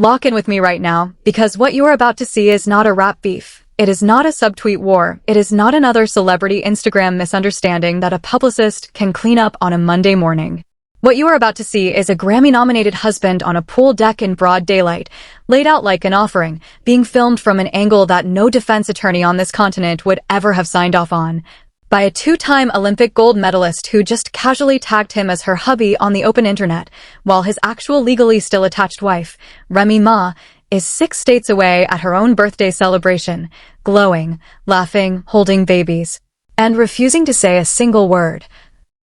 Lock in with me right now, because what you are about to see is not a rap beef. It is not a subtweet war. It is not another celebrity Instagram misunderstanding that a publicist can clean up on a Monday morning. What you are about to see is a Grammy-nominated husband on a pool deck in broad daylight, laid out like an offering, being filmed from an angle that no defense attorney on this continent would ever have signed off on, by a two-time Olympic gold medalist who just casually tagged him as her hubby on the open internet, while his actual legally still attached wife, Remy Ma, is 6 states away at her own birthday celebration, glowing, laughing, holding babies, and refusing to say a single word.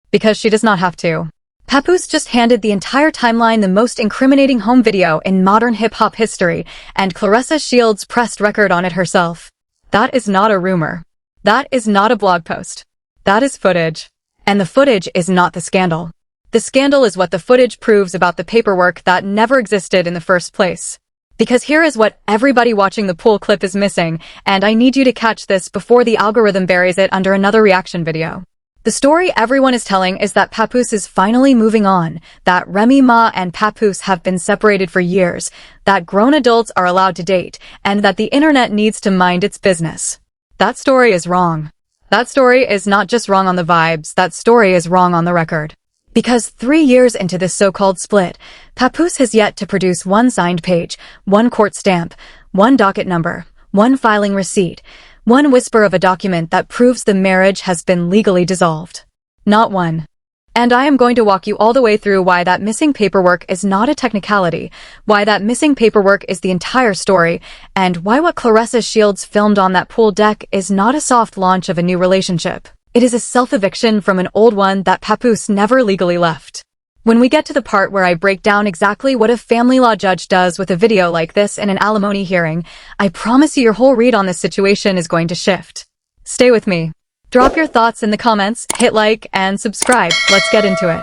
Because she does not have to. Papoose'S just handed the entire timeline the most incriminating home video in modern hip-hop history, and Claressa Shields pressed record on it herself. That is not a rumor. That is not a blog post. That is footage. And the footage is not the scandal. The scandal is what the footage proves about the paperwork that never existed in the first place. Because here is what everybody watching the pool clip is missing, and I need you to catch this before the algorithm buries it under another reaction video. The story everyone is telling is that Papoose'S is finally moving on, that Remy Ma and Papoose'S have been separated for years, that grown adults are allowed to date, and that the internet needs to mind its business. That story is wrong. That story is not just wrong on the vibes, that story is wrong on the record. Because 3 years into this so-called split, Papoose'S has yet to produce one signed page, one court stamp, one docket number, one filing receipt, one whisper of a document that proves the marriage has been legally dissolved. Not one. And I am going to walk you all the way through why that missing paperwork is not a technicality, why that missing paperwork is the entire story, and why what Claressa Shields filmed on that pool deck is not a soft launch of a new relationship. It is a self-eviction from an old one that Papoose'S never legally left. When we get to the part where I break down exactly what a family law judge does with a video like this in an alimony hearing, I promise you your whole read on this situation is going to shift. Stay with me. Drop your thoughts in the comments, hit like, and subscribe. Let's get into it.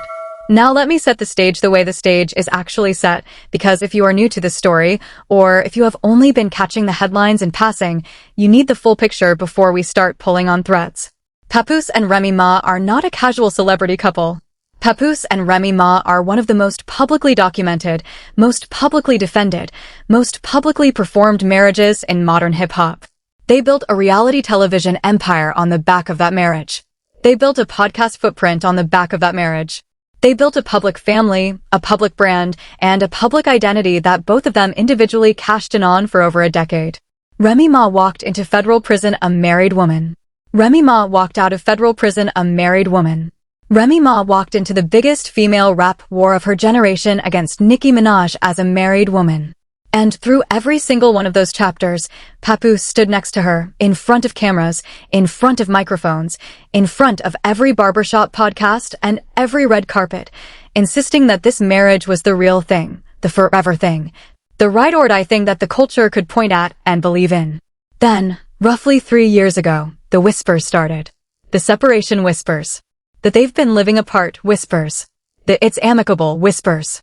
Now let me set the stage the way the stage is actually set, because if you are new to this story, or if you have only been catching the headlines in passing, you need the full picture before we start pulling on threads. Papoose'S and Remy Ma are not a casual celebrity couple. Papoose'S and Remy Ma are one of the most publicly documented, most publicly defended, most publicly performed marriages in modern hip-hop. They built a reality television empire on the back of that marriage. They built a podcast footprint on the back of that marriage. They built a public family, a public brand, and a public identity that both of them individually cashed in on for over a decade. Remy Ma walked into federal prison a married woman. Remy Ma walked out of federal prison a married woman. Remy Ma walked into the biggest female rap war of her generation against Nicki Minaj as a married woman. And through every single one of those chapters, Papoose'S stood next to her, in front of cameras, in front of microphones, in front of every barbershop podcast and every red carpet, insisting that this marriage was the real thing, the forever thing, the ride-or-die thing that the culture could point at and believe in. Then, roughly 3 years ago, the whispers started. The separation whispers. That they've been living apart whispers. That it's amicable whispers.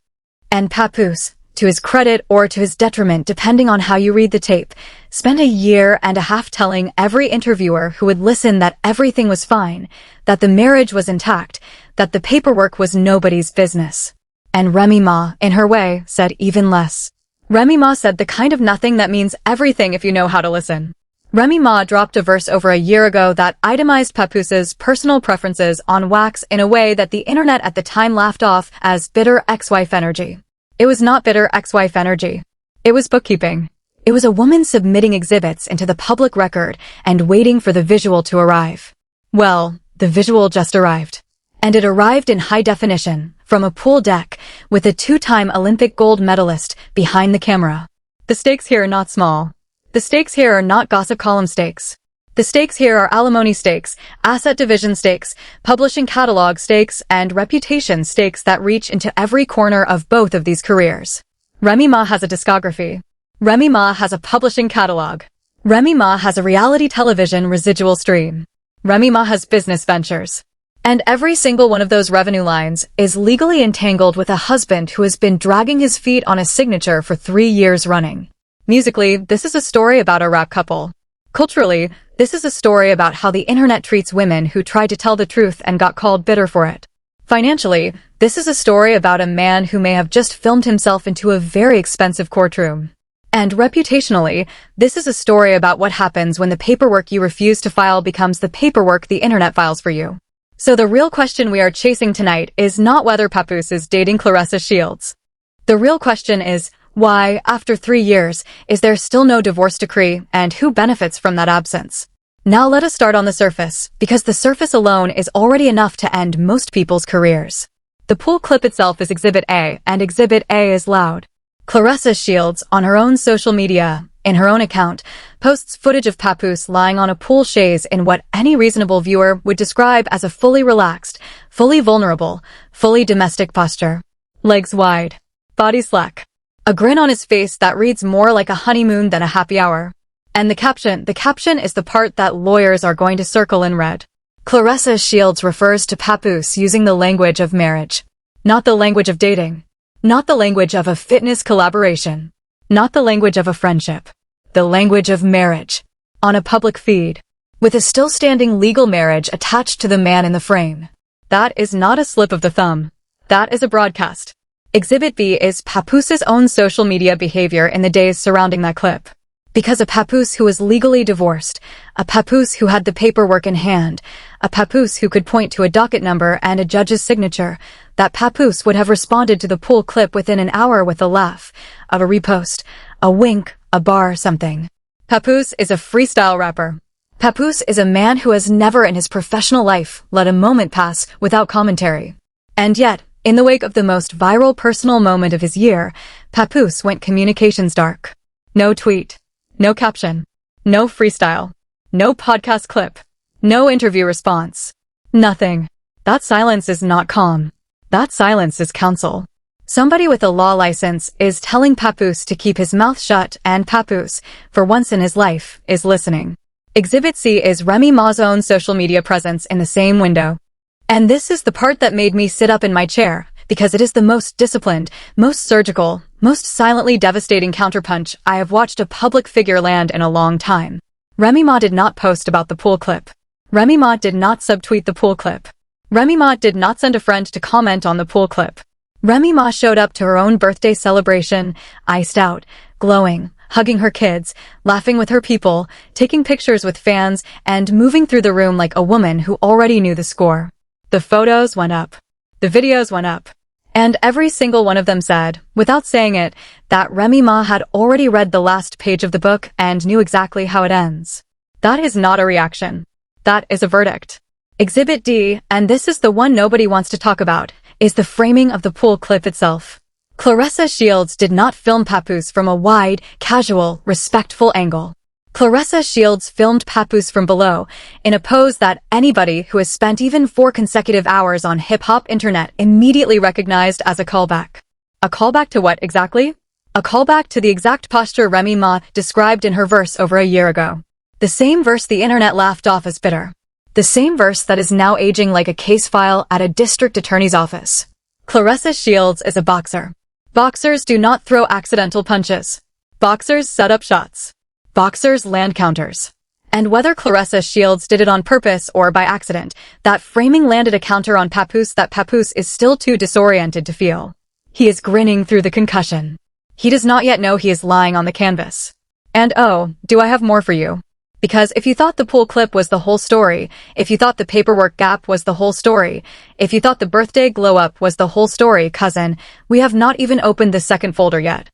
And Papoose'S, to his credit or to his detriment depending on how you read the tape, spent 1.5 years telling every interviewer who would listen that everything was fine, that the marriage was intact, that the paperwork was nobody's business. And Remy Ma, in her way, said even less. Remy Ma said the kind of nothing that means everything if you know how to listen. Remy Ma dropped a verse over 1 year ago that itemized Papoose'S personal preferences on wax in a way that the internet at the time laughed off as bitter ex-wife energy. It was not bitter ex-wife energy. It was bookkeeping. It was a woman submitting exhibits into the public record and waiting for the visual to arrive. Well, the visual just arrived. And it arrived in high definition, from a pool deck, with a 2-time Olympic gold medalist behind the camera. The stakes here are not small. The stakes here are not gossip column stakes. The stakes here are alimony stakes, asset division stakes, publishing catalog stakes, and reputation stakes that reach into every corner of both of these careers. Remy Ma has a discography. Remy Ma has a publishing catalog. Remy Ma has a reality television residual stream. Remy Ma has business ventures. And every single one of those revenue lines is legally entangled with a husband who has been dragging his feet on a signature for 3 years running. Musically, this is a story about a rap couple. Culturally, this is a story about how the internet treats women who tried to tell the truth and got called bitter for it. Financially, this is a story about a man who may have just filmed himself into a very expensive courtroom. And reputationally, this is a story about what happens when the paperwork you refuse to file becomes the paperwork the internet files for you. So the real question we are chasing tonight is not whether Papoose is dating Claressa Shields. The real question is, why, after 3 years, is there still no divorce decree, and who benefits from that absence? Now let us start on the surface, because the surface alone is already enough to end most people's careers. The pool clip itself is Exhibit A, and Exhibit A is loud. Claressa Shields, on her own social media, in her own account, posts footage of Papoose lying on a pool chaise in what any reasonable viewer would describe as a fully relaxed, fully vulnerable, fully domestic posture. Legs wide. Body slack. A grin on his face that reads more like a honeymoon than a happy hour. And the caption is the part that lawyers are going to circle in red. Claressa Shields refers to Papoose using the language of marriage. Not the language of dating. Not the language of a fitness collaboration. Not the language of a friendship. The language of marriage. On a public feed. With a still standing legal marriage attached to the man in the frame. That is not a slip of the thumb. That is a broadcast. Exhibit B is Papoose's own social media behavior in the days surrounding that clip. Because a Papoose who was legally divorced, a Papoose who had the paperwork in hand, a Papoose who could point to a docket number and a judge's signature, that Papoose would have responded to the pool clip within an hour with a laugh, of a repost, a wink, a bar, something. Papoose is a freestyle rapper. Papoose is a man who has never in his professional life let a moment pass without commentary. And yet, in the wake of the most viral personal moment of his year, Papoose went communications dark. No tweet. No caption. No freestyle. No podcast clip. No interview response. Nothing. That silence is not calm. That silence is counsel. Somebody with a law license is telling Papoose to keep his mouth shut, and Papoose, for once in his life, is listening. Exhibit C is Remy Ma's own social media presence in the same window. And this is the part that made me sit up in my chair, because it is the most disciplined, most surgical, most silently devastating counterpunch I have watched a public figure land in a long time. Remy Ma did not post about the pool clip. Remy Ma did not subtweet the pool clip. Remy Ma did not send a friend to comment on the pool clip. Remy Ma showed up to her own birthday celebration, iced out, glowing, hugging her kids, laughing with her people, taking pictures with fans, and moving through the room like a woman who already knew the score. The photos went up. The videos went up. And every single one of them said, without saying it, that Remy Ma had already read the last page of the book and knew exactly how it ends. That is not a reaction. That is a verdict. Exhibit D, and this is the one nobody wants to talk about, is the framing of the pool clip itself. Claressa Shields did not film Papoose from a wide, casual, respectful angle. Claressa Shields filmed Papoose from below, in a pose that anybody who has spent even 4 consecutive hours on hip-hop internet immediately recognized as a callback. A callback to what exactly? A callback to the exact posture Remy Ma described in her verse over a year ago. The same verse the internet laughed off as bitter. The same verse that is now aging like a case file at a district attorney's office. Claressa Shields is a boxer. Boxers do not throw accidental punches. Boxers set up shots. Boxers land counters. And whether Claressa Shields did it on purpose or by accident, that framing landed a counter on Papoose that Papoose is still too disoriented to feel. He is grinning through the concussion. He does not yet know he is lying on the canvas. And oh, do I have more for you? Because if you thought the pool clip was the whole story, if you thought the paperwork gap was the whole story, if you thought the birthday glow-up was the whole story, cousin, we have not even opened the second folder yet.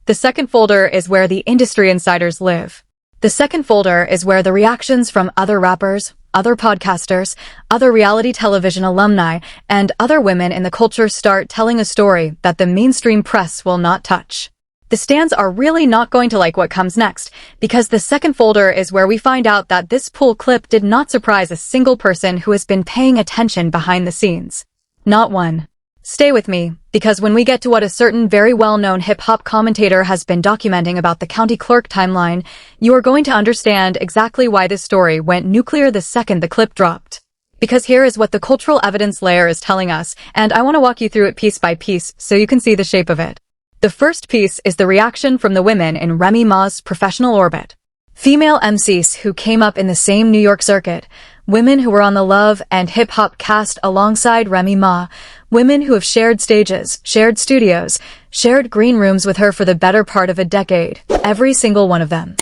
The second folder is where the industry insiders live. The second folder is where the reactions from other rappers, other podcasters, other reality television alumni, and other women in the culture start telling a story that the mainstream press will not touch. The stands are really not going to like what comes next, because the second folder is where we find out that this pool clip did not surprise a single person who has been paying attention behind the scenes. Not one. Stay with me, because when we get to what a certain very well-known hip-hop commentator has been documenting about the county clerk timeline, you are going to understand exactly why this story went nuclear the second the clip dropped. Because here is what the cultural evidence layer is telling us, and I want to walk you through it piece by piece so you can see the shape of it. The first piece is the reaction from the women in Remy Ma's professional orbit. Female MCs who came up in the same New York circuit, Women who were on the Love and Hip Hop cast alongside Remy Ma. Women who have shared stages, shared studios, shared green rooms with her for the better part of a decade. Every single one of them.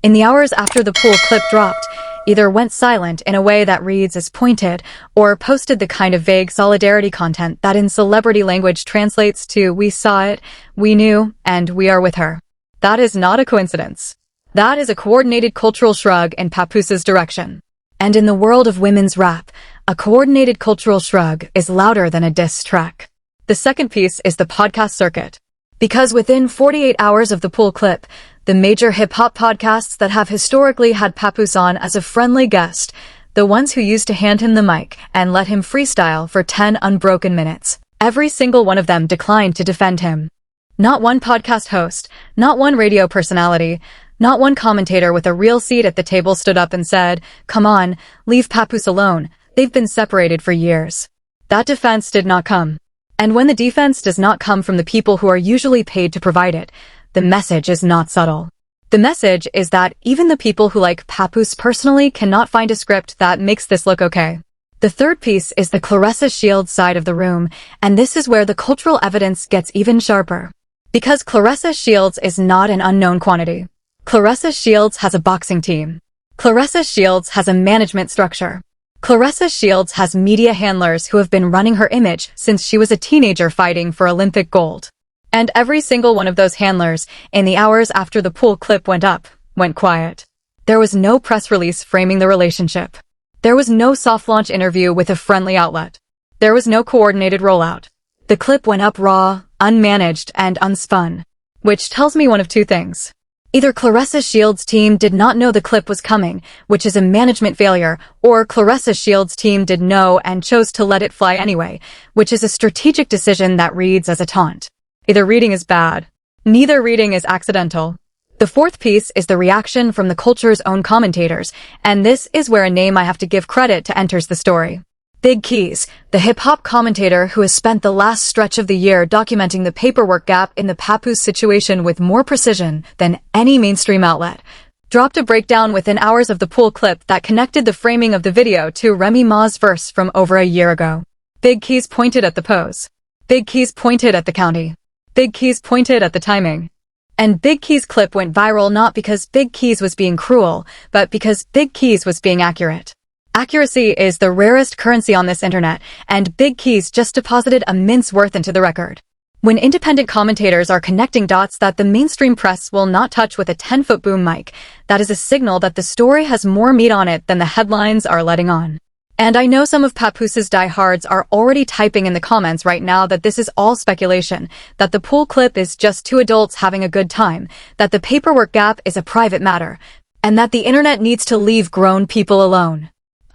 In the hours after the pool clip dropped, either went silent in a way that reads as pointed, or posted the kind of vague solidarity content that in celebrity language translates to "we saw it, we knew, and we are with her." That is not a coincidence. That is a coordinated cultural shrug in Papoose'S direction. And in the world of women's rap, a coordinated cultural shrug is louder than a diss track. The second piece is the podcast circuit. Because within 48 hours of the pool clip, the major hip-hop podcasts that have historically had Papoose on as a friendly guest, the ones who used to hand him the mic and let him freestyle for 10 unbroken minutes, every single one of them declined to defend him. Not one podcast host, not one radio personality, not one commentator with a real seat at the table stood up and said, "Come on, leave Papoose alone. They've been separated for years." That defense did not come. And when the defense does not come from the people who are usually paid to provide it, the message is not subtle. The message is that even the people who like Papoose personally cannot find a script that makes this look okay. The third piece is the Claressa Shields side of the room, and this is where the cultural evidence gets even sharper. Because Claressa Shields is not an unknown quantity. Claressa Shields has a boxing team. Claressa Shields has a management structure. Claressa Shields has media handlers who have been running her image since she was a teenager fighting for Olympic gold. And every single one of those handlers, in the hours after the pool clip went up, went quiet. There was no press release framing the relationship. There was no soft launch interview with a friendly outlet. There was no coordinated rollout. The clip went up raw, unmanaged, and unspun. Which tells me one of two things. Either Claressa Shields' team did not know the clip was coming, which is a management failure, or Claressa Shields' team did know and chose to let it fly anyway, which is a strategic decision that reads as a taunt. Either reading is bad. Neither reading is accidental. The fourth piece is the reaction from the culture's own commentators, and this is where a name I have to give credit to enters the story. Big Keys, the hip-hop commentator who has spent the last stretch of the year documenting the paperwork gap in the Papoose situation with more precision than any mainstream outlet, dropped a breakdown within hours of the pool clip that connected the framing of the video to Remy Ma's verse from over a year ago. Big Keys pointed at the pose. Big Keys pointed at the county. Big Keys pointed at the timing. And Big Keys' clip went viral not because Big Keys was being cruel, but because Big Keys was being accurate. Accuracy is the rarest currency on this internet, and Big Keys just deposited a mint's worth into the record. When independent commentators are connecting dots that the mainstream press will not touch with a 10-foot boom mic, that is a signal that the story has more meat on it than the headlines are letting on. And I know some of Papoose's diehards are already typing in the comments right now that this is all speculation, that the pool clip is just two adults having a good time, that the paperwork gap is a private matter, and that the internet needs to leave grown people alone.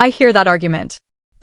I hear that argument.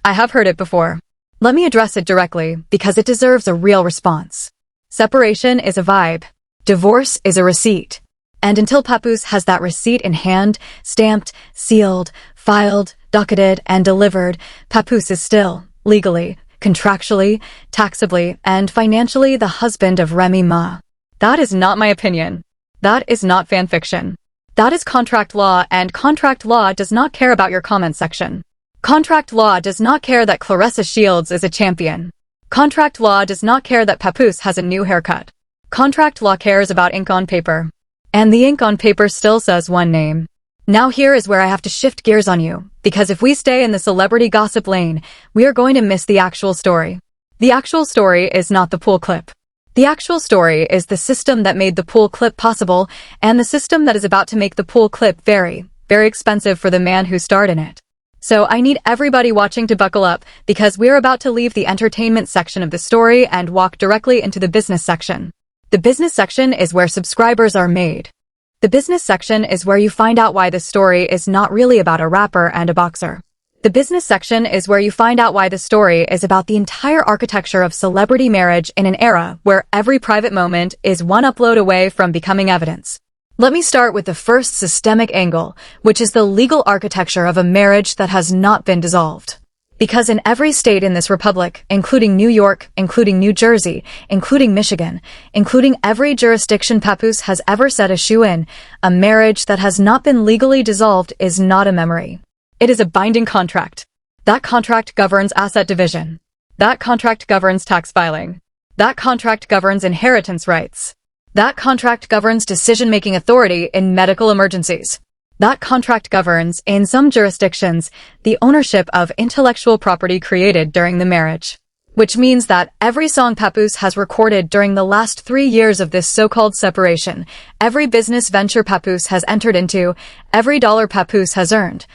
I have heard it before. Let me address it directly because it deserves a real response. Separation is a vibe. Divorce is a receipt. And until Papoose has that receipt in hand, stamped, sealed, filed, docketed, and delivered, Papoose is still, legally, contractually, taxably, and financially the husband of Remy Ma. That is not my opinion. That is not fanfiction. That is contract law, and contract law does not care about your comment section. Contract law does not care that Claressa Shields is a champion. Contract law does not care that Papoose has a new haircut. Contract law cares about ink on paper. And the ink on paper still says one name. Now here is where I have to shift gears on you, because if we stay in the celebrity gossip lane, we are going to miss the actual story. The actual story is not the pool clip. The actual story is the system that made the pool clip possible, and the system that is about to make the pool clip very, very expensive for the man who starred in it. So I need everybody watching to buckle up, because we're about to leave the entertainment section of the story and walk directly into the business section. The business section is where subscribers are made. The business section is where you find out why the story is not really about a rapper and a boxer. The business section is where you find out why the story is about the entire architecture of celebrity marriage in an era where every private moment is one upload away from becoming evidence. Let me start with the first systemic angle, which is the legal architecture of a marriage that has not been dissolved. Because in every state in this republic, including New York, including New Jersey, including Michigan, including every jurisdiction Papoose has ever set a shoe in, a marriage that has not been legally dissolved is not a memory. It is a binding contract. That contract governs asset division. That contract governs tax filing. That contract governs inheritance rights. That contract governs decision-making authority in medical emergencies. That contract governs, in some jurisdictions, the ownership of intellectual property created during the marriage. Which means that every song Papoose's has recorded during the last 3 years of this so-called separation, every business venture Papoose's has entered into, every dollar Papoose's has earned,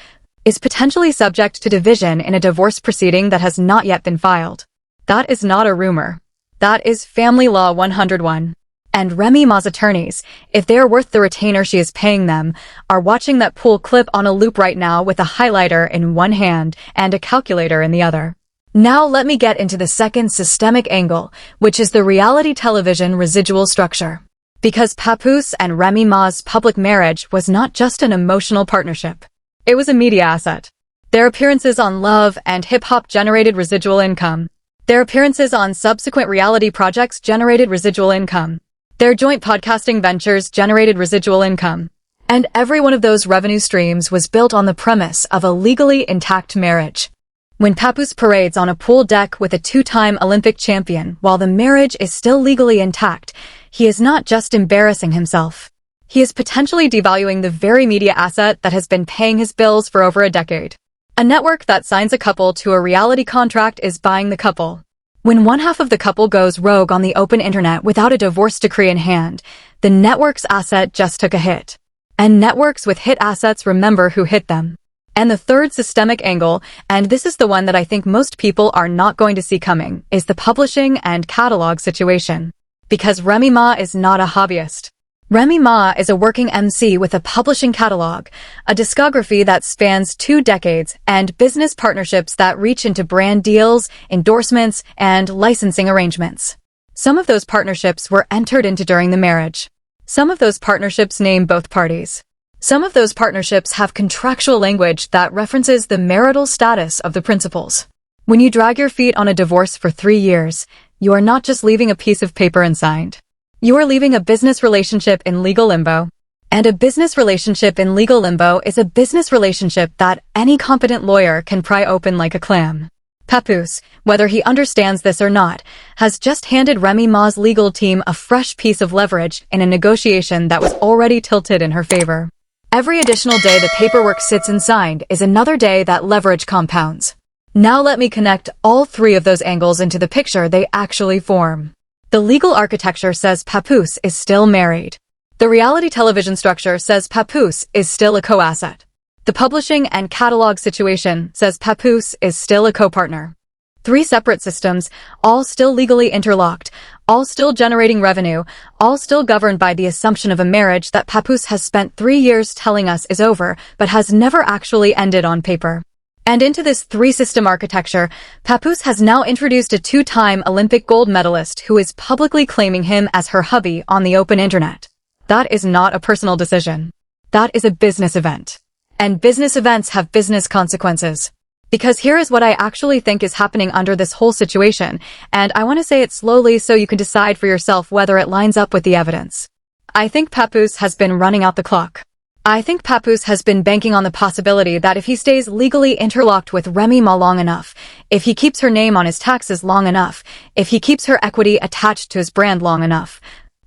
is potentially subject to division in a divorce proceeding that has not yet been filed. That is not a rumor. That is Family Law 101. And Remy Ma's attorneys, if they are worth the retainer she is paying them, are watching that pool clip on a loop right now with a highlighter in one hand and a calculator in the other. Now let me get into the second systemic angle, which is the reality television residual structure. Because Papoose's and Remy Ma's public marriage was not just an emotional partnership. It was a media asset. Their appearances on Love and Hip Hop generated residual income. Their appearances on subsequent reality projects generated residual income. Their joint podcasting ventures generated residual income. And every one of those revenue streams was built on the premise of a legally intact marriage. When Papoose's parades on a pool deck with a 2-time Olympic champion while the marriage is still legally intact, he is not just embarrassing himself. He is potentially devaluing the very media asset that has been paying his bills for over a decade. A network that signs a couple to a reality contract is buying the couple. When one half of the couple goes rogue on the open internet without a divorce decree in hand, the network's asset just took a hit. And networks with hit assets remember who hit them. And the third systemic angle, and this is the one that I think most people are not going to see coming, is the publishing and catalog situation. Because Remy Ma is not a hobbyist. Remy Ma is a working MC with a publishing catalog, a discography that spans 2 decades, and business partnerships that reach into brand deals, endorsements, and licensing arrangements. Some of those partnerships were entered into during the marriage. Some of those partnerships name both parties. Some of those partnerships have contractual language that references the marital status of the principals. When you drag your feet on a divorce for 3 years, you are not just leaving a piece of paper unsigned. You are leaving a business relationship in legal limbo. And a business relationship in legal limbo is a business relationship that any competent lawyer can pry open like a clam. Papoose's, whether he understands this or not, has just handed Remy Ma's legal team a fresh piece of leverage in a negotiation that was already tilted in her favor. Every additional day the paperwork sits unsigned is another day that leverage compounds. Now let me connect all 3 of those angles into the picture they actually form. The legal architecture says Papoose's is still married. The reality television structure says Papoose's is still a co-asset. The publishing and catalog situation says Papoose's is still a co-partner. 3 separate systems, all still legally interlocked, all still generating revenue, all still governed by the assumption of a marriage that Papoose's has spent 3 years telling us is over, but has never actually ended on paper. And into this 3-system architecture, Papoose's has now introduced a 2-time Olympic gold medalist who is publicly claiming him as her hubby on the open internet. That is not a personal decision. That is a business event. And business events have business consequences. Because here is what I actually think is happening under this whole situation, and I want to say it slowly so you can decide for yourself whether it lines up with the evidence. I think Papoose's has been running out the clock. I think Papoose's has been banking on the possibility that if he stays legally interlocked with Remy Ma long enough, if he keeps her name on his taxes long enough, if he keeps her equity attached to his brand long enough,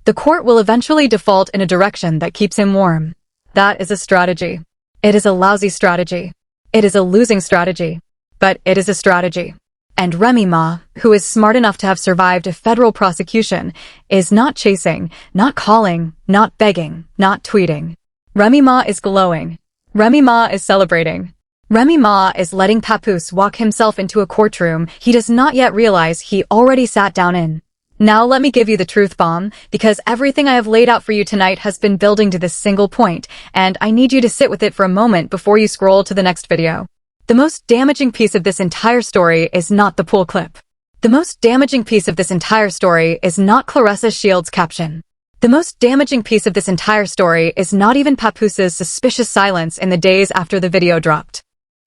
the court will eventually default in a direction that keeps him warm. That is a strategy. It is a lousy strategy. It is a losing strategy. But it is a strategy. And Remy Ma, who is smart enough to have survived a federal prosecution, is not chasing, not calling, not begging, not tweeting. Remy Ma is glowing. Remy Ma is celebrating. Remy Ma is letting Papoose's walk himself into a courtroom he does not yet realize he already sat down in. Now let me give you the truth bomb, because everything I have laid out for you tonight has been building to this single point, and I need you to sit with it for a moment before you scroll to the next video. The most damaging piece of this entire story is not the pool clip. The most damaging piece of this entire story is not Claressa Shields' caption. The most damaging piece of this entire story is not even Papoose's suspicious silence in the days after the video dropped.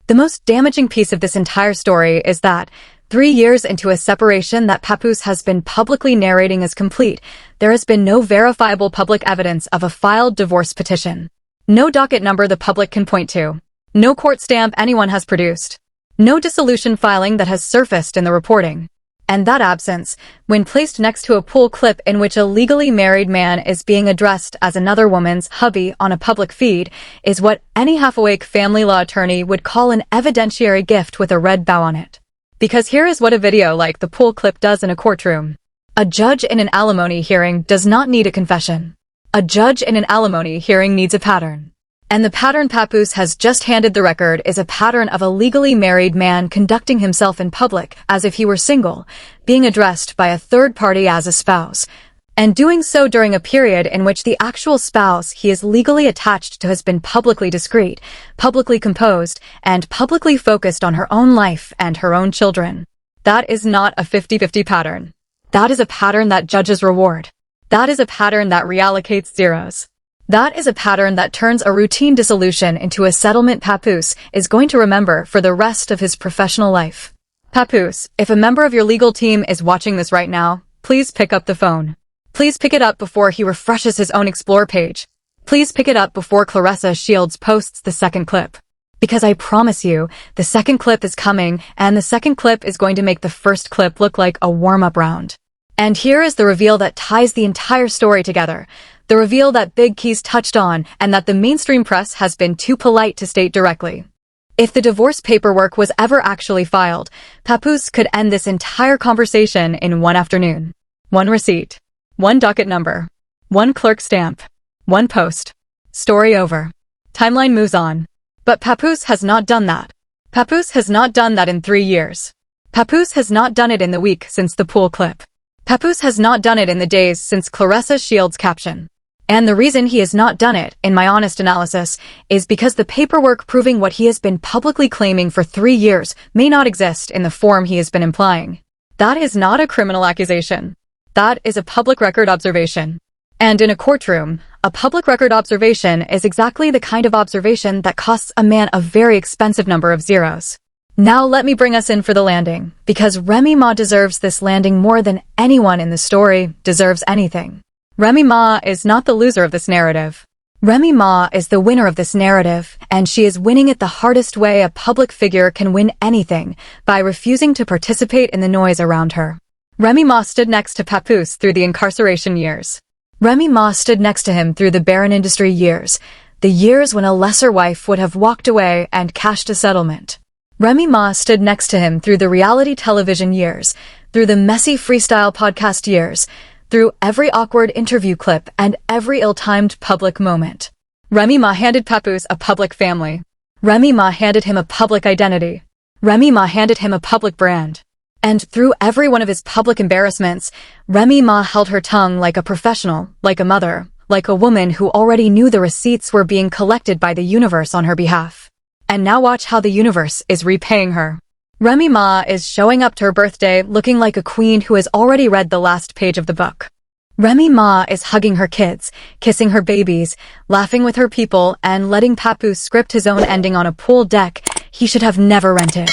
The most damaging piece of this entire story is that, 3 years into a separation that Papoose's has been publicly narrating as complete, there has been no verifiable public evidence of a filed divorce petition. No docket number the public can point to. No court stamp anyone has produced. No dissolution filing that has surfaced in the reporting. And that absence, when placed next to a pool clip in which a legally married man is being addressed as another woman's hubby on a public feed, is what any half-awake family law attorney would call an evidentiary gift with a red bow on it. Because here is what a video like the pool clip does in a courtroom. A judge in an alimony hearing does not need a confession. A judge in an alimony hearing needs a pattern. And the pattern Papoose has just handed the record is a pattern of a legally married man conducting himself in public as if he were single, being addressed by a third party as a spouse, and doing so during a period in which the actual spouse he is legally attached to has been publicly discreet, publicly composed, and publicly focused on her own life and her own children. That is not a 50-50 pattern. That is a pattern that judges reward. That is a pattern that reallocates zeros. That is a pattern that turns a routine dissolution into a settlement Papoose is going to remember for the rest of his professional life. Papoose, if a member of your legal team is watching this right now, please pick up the phone. Please pick it up before he refreshes his own Explore page. Please pick it up before Claressa Shields posts the second clip. Because I promise you, the second clip is coming, and the second clip is going to make the first clip look like a warm-up round. And here is the reveal that ties the entire story together. The reveal that Big Keys touched on and that the mainstream press has been too polite to state directly. If the divorce paperwork was ever actually filed, Papoose could end this entire conversation in one afternoon. One receipt. One docket number. One clerk stamp. One post. Story over. Timeline moves on. But Papoose has not done that. Papoose has not done that in 3 years. Papoose has not done it in the week since the pool clip. Papoose has not done it in the days since Claressa Shields' caption. And the reason he has not done it, in my honest analysis, is because the paperwork proving what he has been publicly claiming for 3 years may not exist in the form he has been implying. That is not a criminal accusation. That is a public record observation. And in a courtroom, a public record observation is exactly the kind of observation that costs a man a very expensive number of zeros. Now let me bring us in for the landing, because Remy Ma deserves this landing more than anyone in the story deserves anything. Remy Ma is not the loser of this narrative. Remy Ma is the winner of this narrative, and she is winning it the hardest way a public figure can win anything, by refusing to participate in the noise around her. Remy Ma stood next to Papoose through the incarceration years. Remy Ma stood next to him through the barren industry years, the years when a lesser wife would have walked away and cashed a settlement. Remy Ma stood next to him through the reality television years, through the messy freestyle podcast years, through every awkward interview clip and every ill-timed public moment. Remy Ma handed Papoose a public family. Remy Ma handed him a public identity. Remy Ma handed him a public brand. And through every one of his public embarrassments, Remy Ma held her tongue like a professional, like a mother, like a woman who already knew the receipts were being collected by the universe on her behalf. And now watch how the universe is repaying her. Remy Ma is showing up to her birthday looking like a queen who has already read the last page of the book. Remy Ma is hugging her kids, kissing her babies, laughing with her people, and letting Papoose script his own ending on a pool deck he should have never rented.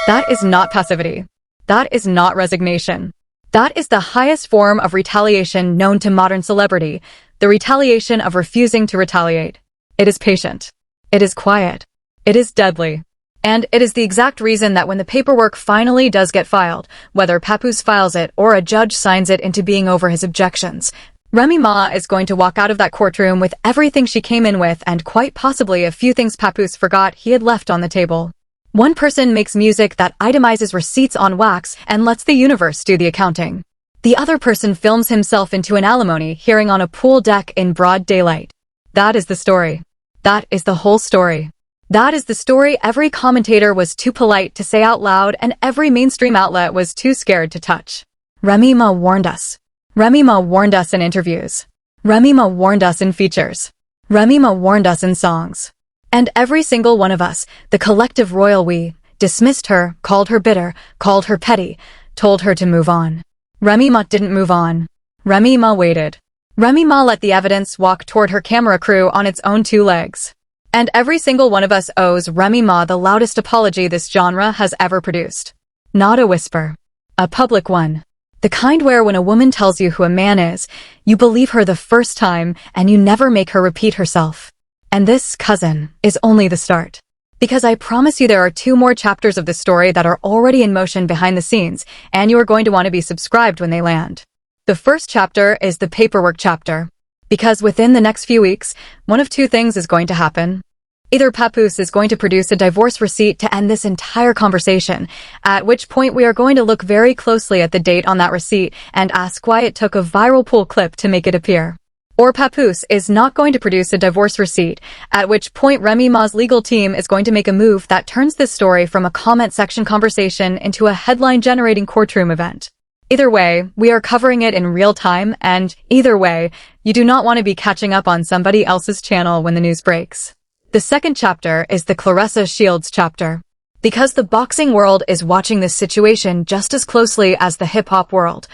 That is not passivity. That is not resignation. That is the highest form of retaliation known to modern celebrity, the retaliation of refusing to retaliate. It is patient. It is quiet. It is deadly. And it is the exact reason that when the paperwork finally does get filed, whether Papoose files it or a judge signs it into being over his objections, Remy Ma is going to walk out of that courtroom with everything she came in with and quite possibly a few things Papoose forgot he had left on the table. One person makes music that itemizes receipts on wax and lets the universe do the accounting. The other person films himself into an alimony hearing on a pool deck in broad daylight. That is the story. That is the whole story. That is the story every commentator was too polite to say out loud and every mainstream outlet was too scared to touch. Remy Ma warned us. Remy Ma warned us in interviews. Remy Ma warned us in features. Remy Ma warned us in songs. And every single one of us, the collective royal we, dismissed her, called her bitter, called her petty, told her to move on. Remy Ma didn't move on. Remy Ma waited. Remy Ma let the evidence walk toward her camera crew on its own 2 legs. And every single one of us owes Remy Ma the loudest apology this genre has ever produced. Not a whisper. A public one. The kind where when a woman tells you who a man is, you believe her the first time and you never make her repeat herself. And this, cousin, is only the start. Because I promise you there are 2 more chapters of the story that are already in motion behind the scenes, and you are going to want to be subscribed when they land. The first chapter is the paperwork chapter. Because within the next few weeks, one of 2 things is going to happen. Either Papoose'S is going to produce a divorce receipt to end this entire conversation, at which point we are going to look very closely at the date on that receipt and ask why it took a viral pool clip to make it appear. Or Papoose'S is not going to produce a divorce receipt, at which point Remy Ma's legal team is going to make a move that turns this story from a comment section conversation into a headline-generating courtroom event. Either way, we are covering it in real time, and either way, you do not want to be catching up on somebody else's channel when the news breaks. The second chapter is the Claressa Shields chapter. Because the boxing world is watching this situation just as closely as the hip-hop world,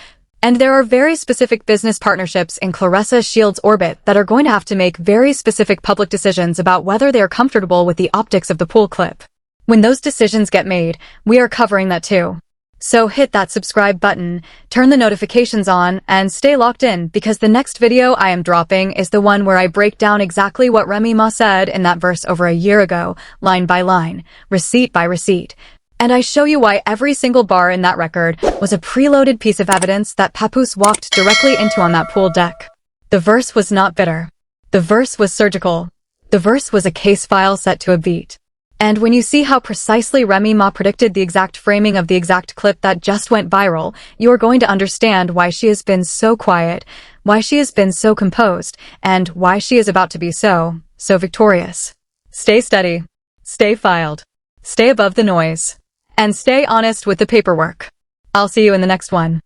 and there are very specific business partnerships in Claressa Shields' orbit that are going to have to make very specific public decisions about whether they are comfortable with the optics of the pool clip. When those decisions get made, we are covering that too. So hit that subscribe button, turn the notifications on, and stay locked in because the next video I am dropping is the one where I break down exactly what Remy Ma said in that verse over a year ago, line by line, receipt by receipt. And I show you why every single bar in that record was a preloaded piece of evidence that Papoose'S walked directly into on that pool deck. The verse was not bitter. The verse was surgical. The verse was a case file set to a beat. And when you see how precisely Remy Ma predicted the exact framing of the exact clip that just went viral, you are going to understand why she has been so quiet, why she has been so composed, and why she is about to be so victorious. Stay steady. Stay filed. Stay above the noise. And stay honest with the paperwork. I'll see you in the next one.